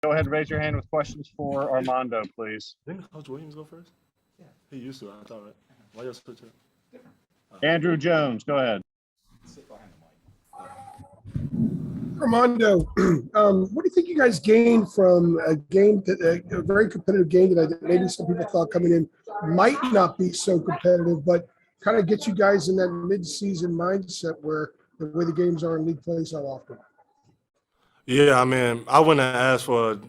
Go ahead and raise your hand with questions for Armando, please. Didn't Coach Williams go first? Yeah. He used to, I thought, right? Why y'all switch it? Andrew Jones, go ahead. Armando, what do you think you guys gained from a game, a very competitive game that maybe some people thought coming in might not be so competitive, but kind of gets you guys in that mid-season mindset where the way the games are in league play so often? Yeah, I mean, I wouldn't have asked for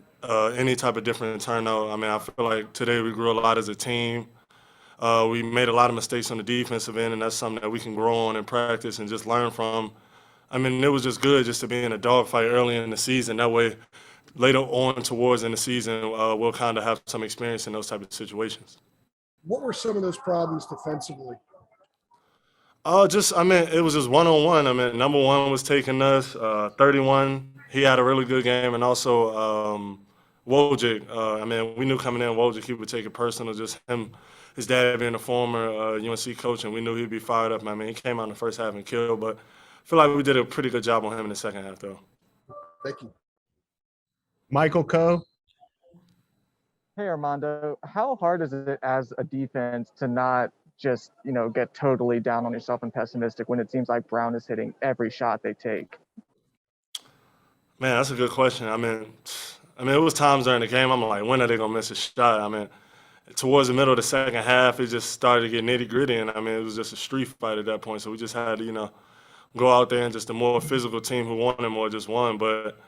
any type of different turnout. I mean, I feel like today we grew a lot as a team. We made a lot of mistakes on the defensive end, and that's something that we can grow on in practice and just learn from. I mean, it was just good just to be in a dogfight early in the season. That way, later on towards in the season, we'll kind of have some experience in those type of situations. What were some of those problems defensively? I mean, it was just one-on-one. I mean, number one was taking us, 31. He had a really good game, and also Wojcik. I mean, we knew coming in, Wojcik, he would take it personal. Just him, his dad being a former UNC coach, and we knew he'd be fired up. I mean, he came out in the first half and killed, but I feel like we did a pretty good job on him in the second half, though. Thank you. Michael Coe. Hey, Armando, how hard is it as a defense to not just, get totally down on yourself and pessimistic when it seems like Brown is hitting every shot they take? Man, that's a good question. I mean, it was times during the game I'm like, when are they gonna miss a shot? I mean, towards the middle of the second half, it just started to get nitty gritty, and I mean, it was just a street fight at that point. So we just had to, go out there and just the more physical team who wanted more just won. But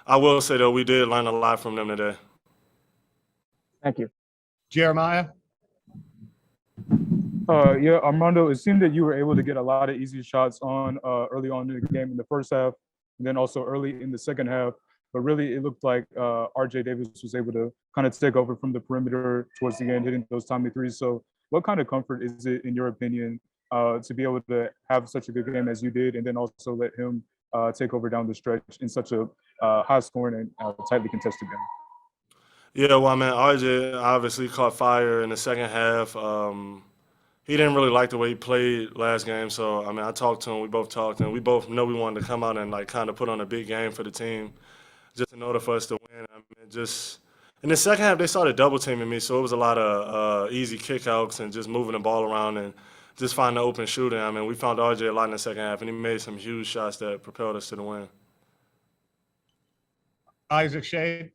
I will say though, we did learn a lot from them today. Thank you. Jeremiah. Yeah, Armando, it seemed that you were able to get a lot of easy shots on early on in the game in the first half, and then also early in the second half. But really, it looked like RJ Davis was able to kind of take over from the perimeter towards the end, hitting those timely threes. So what kind of comfort is it, in your opinion, to be able to have such a good game as you did, and then also let him take over down the stretch in such a high-scoring and tightly contested game? Yeah, well, I mean, RJ obviously caught fire in the second half. He didn't really like the way he played last game, so I mean, I talked to him. We both talked, and we both know we wanted to come out and like kind of put on a big game for the team, just in order for us to win. I mean, just in the second half, they started double teaming me, so it was a lot of easy kickouts and just moving the ball around and just finding the open shooting. I mean, we found RJ a lot in the second half, and he made some huge shots that propelled us to the win. Isaac Shade.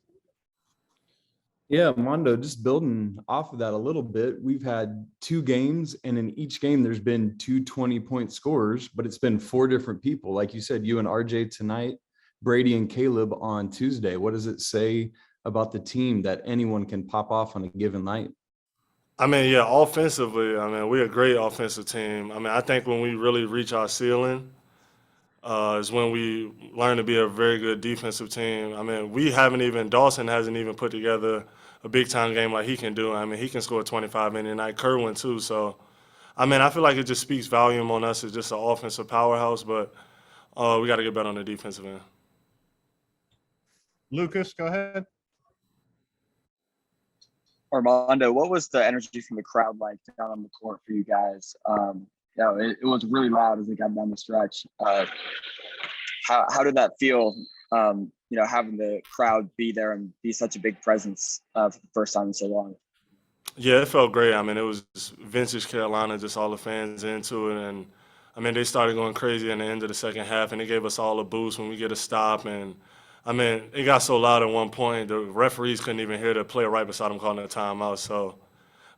Yeah, Mondo, just building off of that a little bit, we've had 2 games, and in each game there's been 2 20-point scorers, but it's been 4 different people. Like you said, you and RJ tonight, Brady and Caleb on Tuesday. What does it say about the team that anyone can pop off on a given night? I mean, yeah, offensively, I mean, we're a great offensive team. I mean, I think when we really reach our ceiling is when we learn to be a very good defensive team. I mean, Dawson hasn't even put together a big-time game like he can do. I mean, he can score 25 in a night, Kerwin too. So, I mean, I feel like it just speaks volume on us as just an offensive powerhouse, but we got to get better on the defensive end. Lucas, go ahead. Armando, what was the energy from the crowd like down on the court for you guys? It was really loud as it got down the stretch. How did that feel, having the crowd be there and be such a big presence for the first time in so long? Yeah, it felt great. I mean, it was vintage Carolina, just all the fans into it. And, I mean, they started going crazy in the end of the second half, and it gave us all a boost when we get a stop. And, I mean, it got so loud at one point, the referees couldn't even hear the player right beside them calling a timeout. So,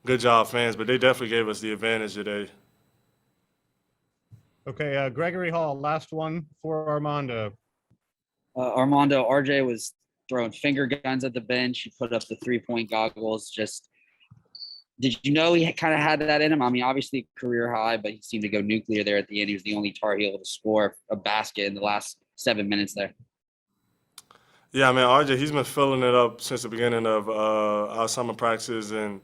good job, fans. But they definitely gave us the advantage today. Okay, Gregory Hall, last one for Armando. Armando, RJ was throwing finger guns at the bench. He put up the 3-point goggles. Did you know he kind of had that in him? I mean, obviously career high, but he seemed to go nuclear there at the end. He was the only Tar Heel to score a basket in the last 7 minutes there. Yeah, I mean, RJ, he's been filling it up since the beginning of our summer practices. And,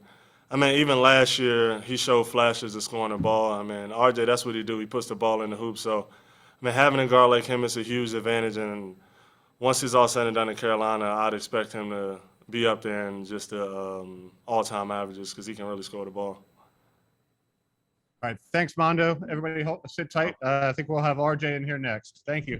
I mean, even last year, he showed flashes of scoring the ball. I mean, RJ, that's what he do. He puts the ball in the hoop. So, I mean, having a guard like him is a huge advantage. And once he's all said and done in Carolina, I'd expect him to be up there in just the all-time averages because he can really score the ball. All right, thanks, Mondo. Everybody sit tight. I think we'll have RJ in here next. Thank you.